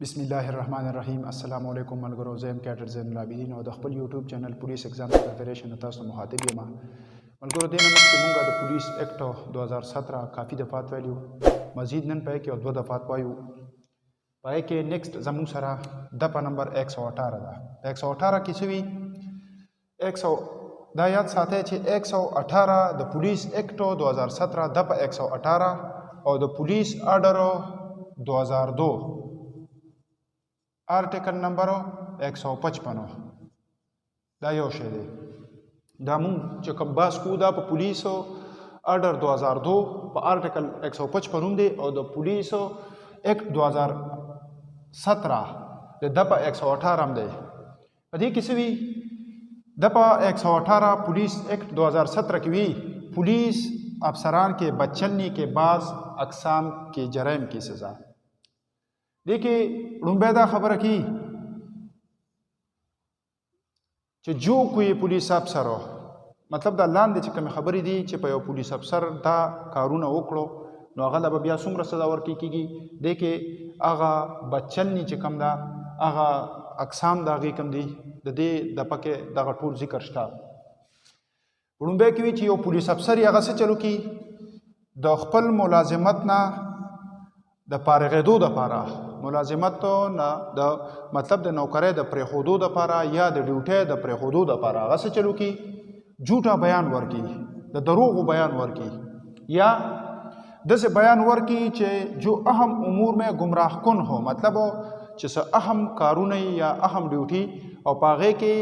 बिस्मिल्लाहिर्रहमानिर्रहीम अस्सलाम वालेकुम मलगरो ज़ैम कैडर ज़ैन लाबिदीन और खपल YouTube channel police exam preparation तासु मुखातिब यमा मलगरो दिन मत के मुंगा द पुलिस एक्ट 2017 काफ़ी दफ़ात वैल्यू मजीद नन पाए के और दो दफ़ात पायू पाए के नेक्स्ट जमू सरा दफ़ा नंबर 118 दा 118 की सुई 100 दा याद साथे छे 118 द पुलिस एक्ट 2017 दफ़ा 118 और the police order 2002 article number 155 दा यो शे दे दा मुं च कम बास कूदा प पुलिस ऑर्डर 2002 प आर्टिकल 155 दे और द पुलिस एक्ट 2017 दे दफा 118 दे अधी किसी भी दफा 118 पुलिस एक्ट 2017 की भी पुलिस अफसरान के बदचलनी के बाद अकसाम के जराइम की सज़ा। देखिए रुंबेदा खबर की जो कोई पुलिस अफसर हो मतलब दा लांदे च कम खबरी दी च पे पुलिस अफसर दा कारून वकड़ो नो अगला बिया सुमर सजा वर्की की देखे आगा बच्चनी च कम दा आगा अकसाम दागी कम दी दे दपके दा टूल जिक्र स्टा रुंबे की यो पुलिस अफसर आगा से चलो की द खपल मुलाजिमत ना द पारगेदो द पारा मुलाजिमत तो ना द मतलब द नौकरे द प्रेखोदो द पारा या द ड्यूटे द प्रेखोदो द पारा आगा से चलो की झूठा बयान वर्की द दरोग बयान वर्की या दस बयान वर्की चे जो अहम उमूर में गुमराह कुन हो मतलब जिस अहम कारून या अहम ड्यूटी और पागे के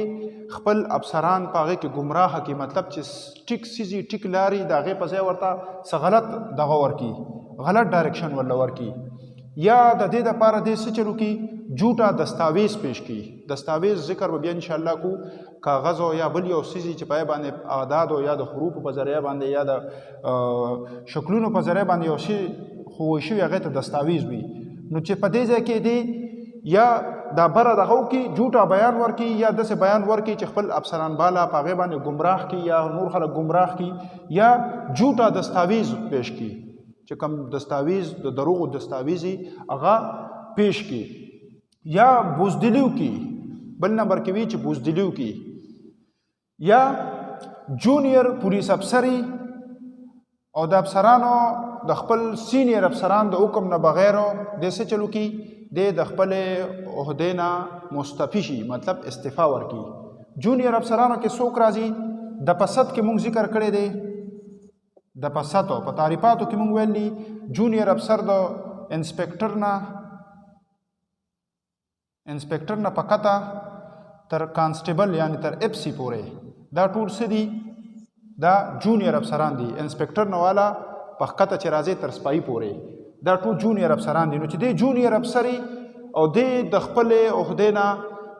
खपल अफसरान पागे के गुमराह की मतलब चिस टिक सीजी टिक लारी दागे पसे वर्ता स गलत दगा वर्की गलत डायरेक्शन वाला वर्की या दे द पारा दे से चलू की झूठा दस्तावेज पेश की दस्तावेज जिक्र बबिया इंशाअल्लाह को कागज़ हो या बलियो सीजी चपाए बांधे आदाद हो या द हरूफ पजरिया बांधे या द शक्लों पजरिया बांधे और होशी अगे तो दस्तावेज भी नुचे पदे जाके दे या दा बरा दगाओ की झूठा बयान वर्की या दस बयान वर्की चखपल अफसरान बाला पागे बाने गुमराह की या नूर खलक गुमराह की या झूठा दस्तावेज पेश की कम दस्तावेज दरोग दस्तावेजी अगा पेश की या बुजदिलियों की बल नंबर के बीच बुजदिलियों की या जूनियर पुलिस अफसरी और द अफसरानो दखपल सीनियर अफसरान द हुक्म न बगैर जैसे चलो की दे दखपल ओहदेना मुस्तफीशी मतलब इस्तीफा वर्की जूनियर अफसरानो के सोक राजी दपसत के मुंग जिक्र करे दे दपसतो पतारिपातो की मुंग वेली जूनियर अफसर दो इंस्पेक्टर ना पकता तर कांस्टेबल यानी तर एफसी पोरे दा टूल से दी दा जूनियर अफसरान दी इंस्पेक्टर नवाला पकता चराजे तर स्पाई पोरे दा टू जूनियर अफसरान दी नुच दे जूनियर अफसरी और दे दखपले ओहदेना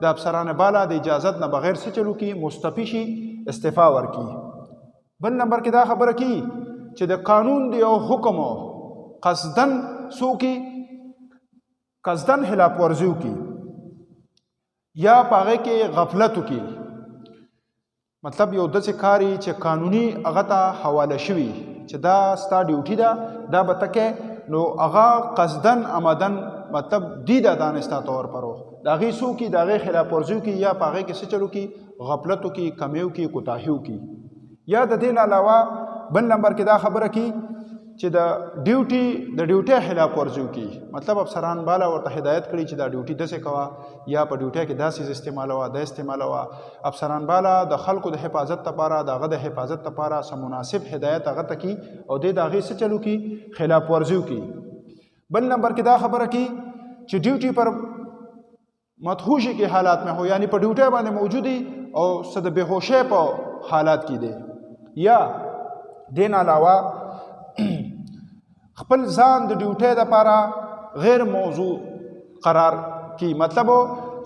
द अफसरान बाला दे इजाज़त न बगैर से चलू की मुस्तफीशी इस्तीफा वर्की बल नंबर की दा खबर की च द कानून दे हुक्म कसदन सो की कसदन खिलाफ वर्जियों की या पागे के गफलत की मतलब यो दस कारी च कानूनी अगता हवाला शवी च दा स्टा ड्यूटी दा बतके नो अगा कसदन आमदन मतलब दीदा दानस्ता तौर पर हो दागी सो की दागे खिलाफ वर्जियों की या पागे के से चलो की गफलतों की कमियों की कोताहियों की या दिन अलावा बन नंबर की दा खबर की च द ड्यूटी खिलाफ वर्जियों की मतलब अफसरान बाला और हिदायत करी च द ड्यूटी दसे कवा या पर ड्यूटी के दा चीज़ इस्तेमाल हुआ द इस्तेमाल हुआ अफसरान बाला द खल को द हिफाजत तपारा द गद हिफाजत तपारा स मुनासिब हिदायत अगत की और दे दागे से चलू की खिलाफ वर्जियों की बल नंबर की दा खबर की च ड्यूटी पर मतहूशी के हालात में हो यानी पर ड्यूटी वाले मौजूदी और सद बेहोशे पर हालात की दे या दिन अलावा खपल जान द ड्यूटी द पारा गैर मौजू करार की मतलब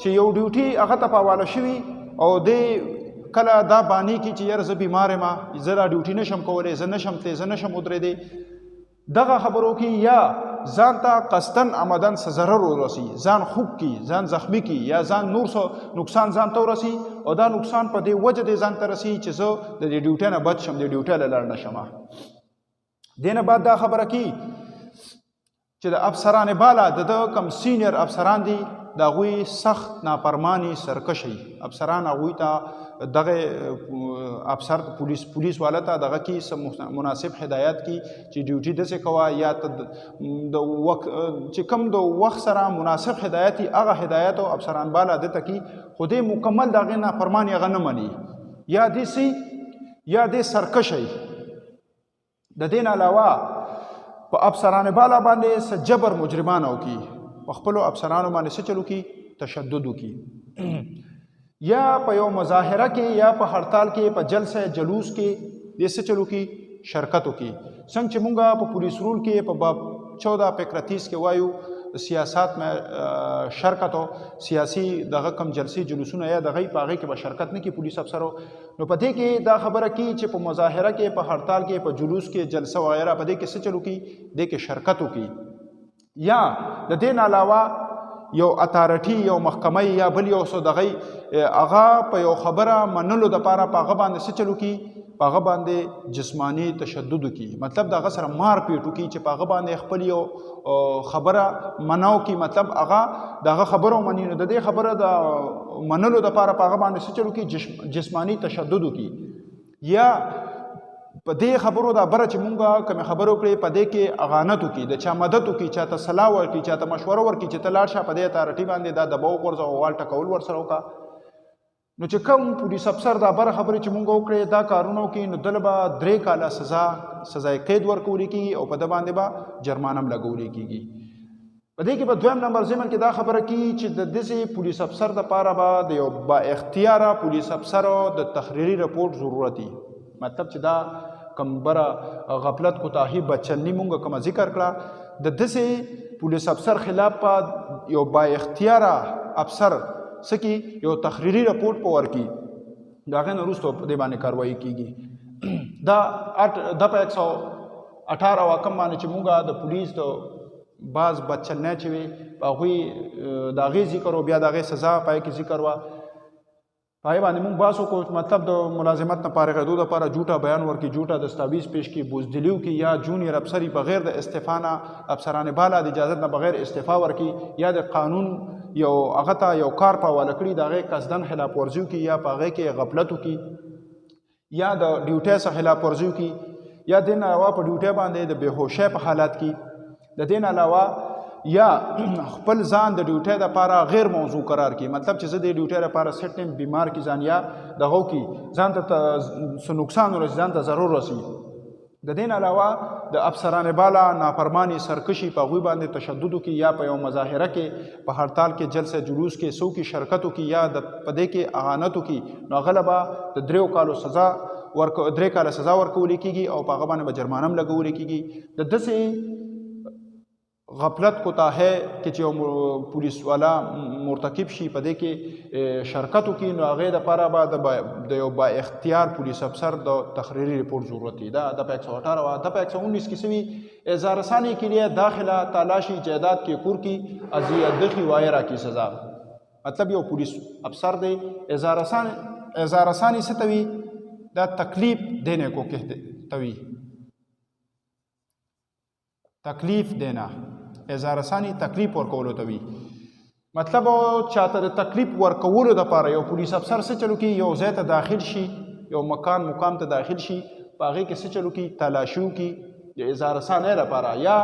च यो ड्यूटी अगत पावाला शवी और दे कला दा बानी की चीयर ज बीमार मा जरा ड्यूटी नशम कोले ज नशम उतरे दे दगा खबरों की या जानता कस्तन आमदन से ज़रर रसी जान खुब की जान जख्मी की या जान नूर सो नुकसान जान तो रसी और दा नुकसान पर दे वजह दे जान तरसी चीज़ों दे ड्यूटी न बच शम दे ड्यूटी लड़ न शमा देने बाद दा खबर की چې د افسران بالا د کم سینیر افسران دي د هغوی سخت نافرمانی سرکشي افسران هغوی ته دغه افسر پولیس والا ته دغه کې مناسب هدایت کی چې ډیوټي داسې کوه یا د وخت چې کم د وخت سره مناسب هدایت هغه هدایت او افسران بالا دته کی خو دې مکمل دغه نافرمانی هغه نه مني یا دې سرکشي د دین علاوه په افسران بالا باندې څه جبر مجرمان او کی په خپلو افسرانو باندې څه چلو کی تشدد کی یا په یو مظاهره کې یا په هړتال کې په جلسه جلوس کې دې څه چلو کی شرکت وکي څنګه چې مونږه په پولیس رول کې په باب 14 پیکراتیس کې وایو سیاست میں شرکت او سیاسی دغه کم جلسې جلوسونه یا دغه پاغه کې به شرکت نه کی پولیس افسرو نو پدې کې دا خبره کی چې په مظاهره کې په هړتال کې په جلوس کې جلسه وغیرہ پدې کې څه چلو کی دې کې شرکت وکي یا د دین علاوه یو اتارټي یو محکمه یا بل یو څه دغه هغه په یو خبره منلو د پاره په هغه باندې څه چلو کی په هغه باندې جسمانی تشدد کی مطلب دغه سره مار پیټو کی چې په هغه باندې خپل یو خبره مناو کی مطلب هغه دغه خبرو منی نو د دې خبره د منلو د پاره په هغه باندې څه چلو کی جسمانی تشدد کی یا په دې خبرو دا بره چې مونږه کوم خبرو کړې په دې کې اغانت وکړي د چا مدد وکړي چاته صلاح ورکړي چاته مشوره ورکړي چې ته لاړ شه په دې اتارټي باندې دا دباو غورځه او وال ټکول ورسره وکړه نو چې کوم پولیس افسر دا بره خبرې چې مونږ وکړې دا کارونه وکړي نو دله به 3 کاله سزای قید ورکولی کېږي او په ده باندې به جرمانه هم لګولی کېږي په دې کې په دویم نمبر ضمن کې دا خبره کېږي چې د داسې پولیس افسر دپاره به د یو با اختیاره پولیس افسرو د تحریري رپورټ ضرورت مطلب چې دا کم بره غفلت کوتاهی بچلنی مونږه کومه ذکر کړه د داسې پولیس افسر خلاف په یو با اختیاره افسر سکی یو تحریری رپورټ په ورکی دا غن وروسته په دې باندې کاروایی کیږي دا د په 118 واکم باندې چې مونږه د پولیس د باز بچلنه چې په هغوی د هغې ذکر او بیا د هغې سزا پای کې ذکر وه پای باندې مونږ باسو کو مطلب د ملازمت نه فارغېدو دپاره جوټه بیان ورکړي جوټه دستاویز پیش کړي بزدلیو کې یا جونیر افسري بغیر د استعفا نه افسران بالا د اجازت نه بغیر استعفا ورکړي یا د قانون یو هغه ته یو کار په حواله کړي د هغې قصدن خلاف ورزي وکړي یا په هغې کې غفلت وکړي یا د ډیوټۍ څخه خلاف ورزي وکړي یا د دې نه علاوه په ډیوټۍ باندې د بېهوشۍ په حالت کې د دې نه علاوه یا خپل ځان د ډیوټۍ دپاره غیر موضوع قرار کړي مطلب چې زه د ډیوټۍ دپاره سټ ټایم بیمار کړي ځان یا دغه وکړي ځان ته څه نقصان ورسي ځان ته ضرر رسي د دې نه علاوه د افسران بالا نافرمانی سرکشي په هغوی باندې تشدد وکړي یا په یو مظاهره کې په هړتال کې جلسه جلوس کې څو کې شرکت وکړي یا په دې کې اهانت وکړي نو هغه به د 3 کالو سزا 3 کاله سزا ورکولی کېږي او په هغه باندې به جرمانه هم لګولی کېږي د داسې غفلت کوتاهی کې چې یو پولیس والا مرتکب شي په دې کې شرکت وکړي نو هغې دپاره به د یو با اختیار پولیس افسر د تحریری رپورٹ ضرورت دی دا د 118 و د 119 کې سوي اظهاررسانی کے لیے داخلہ تالاشی جائیداد کے کور کی اذیت دخی وائرہ کی سزا مطلب یو پولیس افسر دی اظهاررسانی سے توی دا تکلیف دینے کو کہتے توی تکلیف دینا اظهاررسانی تکلیف ورکولو ته وي مطلب چاته د تکلیف ورکولو دپاره یو پولیس افسر څه چلو کی یو ځای ته داخل شي یو مقام ته داخل شي په هغې کې څه چلو کی تلاشي وکړي د اظهاررسانۍ لپاره یا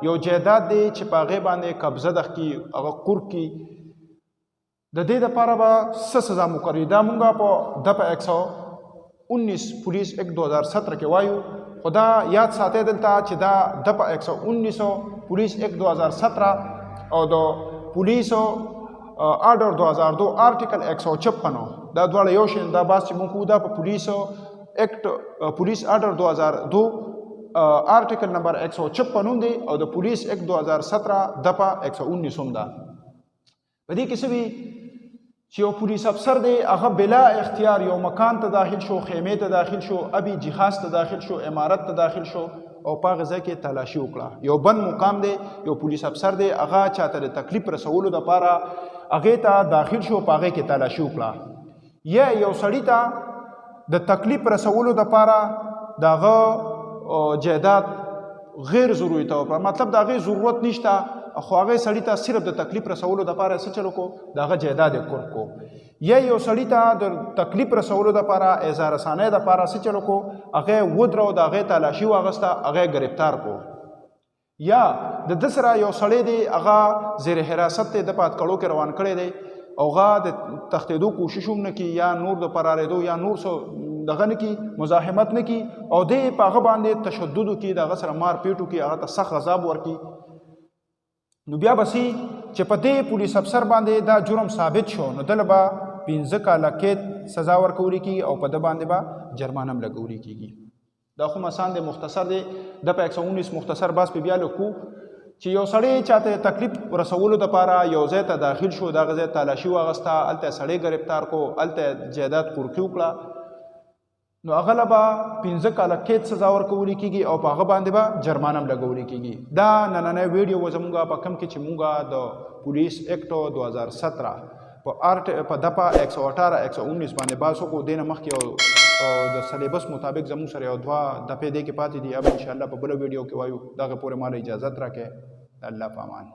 یو جایداد دی چې په هغې باندې قبضه ده کړي هغه قرب کړي د دې دپاره به څه سزا مقرري دا مونږ په د په 119 پولیس ایکټ 2017 کې وایو خدا یاد ساتي دلته چې دا د په 119 پولیس ایکٹ 2017 اور دو پولیس آرڈر 2002 آرٹیکل 156 دا دواړه یو شی دا باس چې مونږ دا په پولیس ایکٹ پولیس آرڈر 2002 آرٹیکل نمبر 156 دی او د پولیس ایکٹ 2017 دپا 119 دا په دې کې څه وي چې یو پولیس افسر دی هغه بلا اختیار یو مکان ته داخل شو خیمې ته داخل شو ابي جهاز ته داخل شو عمارت ته داخل شو او په هغه ځای کې تلاشي وکړه یو بند مقام دی یو پولیس افسر دی هغه چاته د تکلیف رسولو دپاره هغې ته داخل شو په هغې کې تلاشي وکړه یا یو سړي ته د تکلیف رسولو دپاره د هغه جایداد غیر ضروري توګه مطلب دا غي ضرورت نشته خو هغه سړی ته صرف د تکلیف رسولو لپاره څه چلو کو داغه جیداد کور کو یا یو سړی ته د تکلیف رسولو لپاره اظهار رسانه لپاره څه چلو کو هغه ودرو داغه تلاشي واغسته هغه گرفتار کو یا د دسرا یو سړی دی هغه زیر حراست ته د پات کړو کې روان کړي دی اوغه د تختیدو کوشش هم نه کی یا نور د پراریدو یا نور سو دغه نه کی مزاحمت نه کی او د پاغه باندې تشدد کی دغه سره مار پیټو کی هغه ته سخت عذاب ورکی نو بیا بسی چې په دې پولیس افسر باندې دا جرم ثابت شو نو دلبا 15 کاله کې سزا ورکوري کی او په د باندې با جرمانه هم لګوري کیږي دا خو مسان د مختصر دی د 119 مختصر باس په بیا لکو چې یو سړی چاته تکلیف رسولو د پاره یو ځای ته داخل شو دا غزه تلاشي واغستا الته سړی گرفتار کو الته جیدات قرقیو کړه نو اغلبا 15 کاله کې سزا ورکول کیږي او په هغه باندې با جرمانه هم لګول کیږي دا نننه ویډیو وزمونګه په کم کې چې مونږه د پولیس ایکټ 2017 په دپا 118 119 باندې باسو کو دینه مخکې او د سلیبس مطابق زمون سره یو دوا د پیدې کې پاتې دي اب ان شاء الله په بل ویډیو کې وایو دغه پورې مال اجازه راکې الله پامان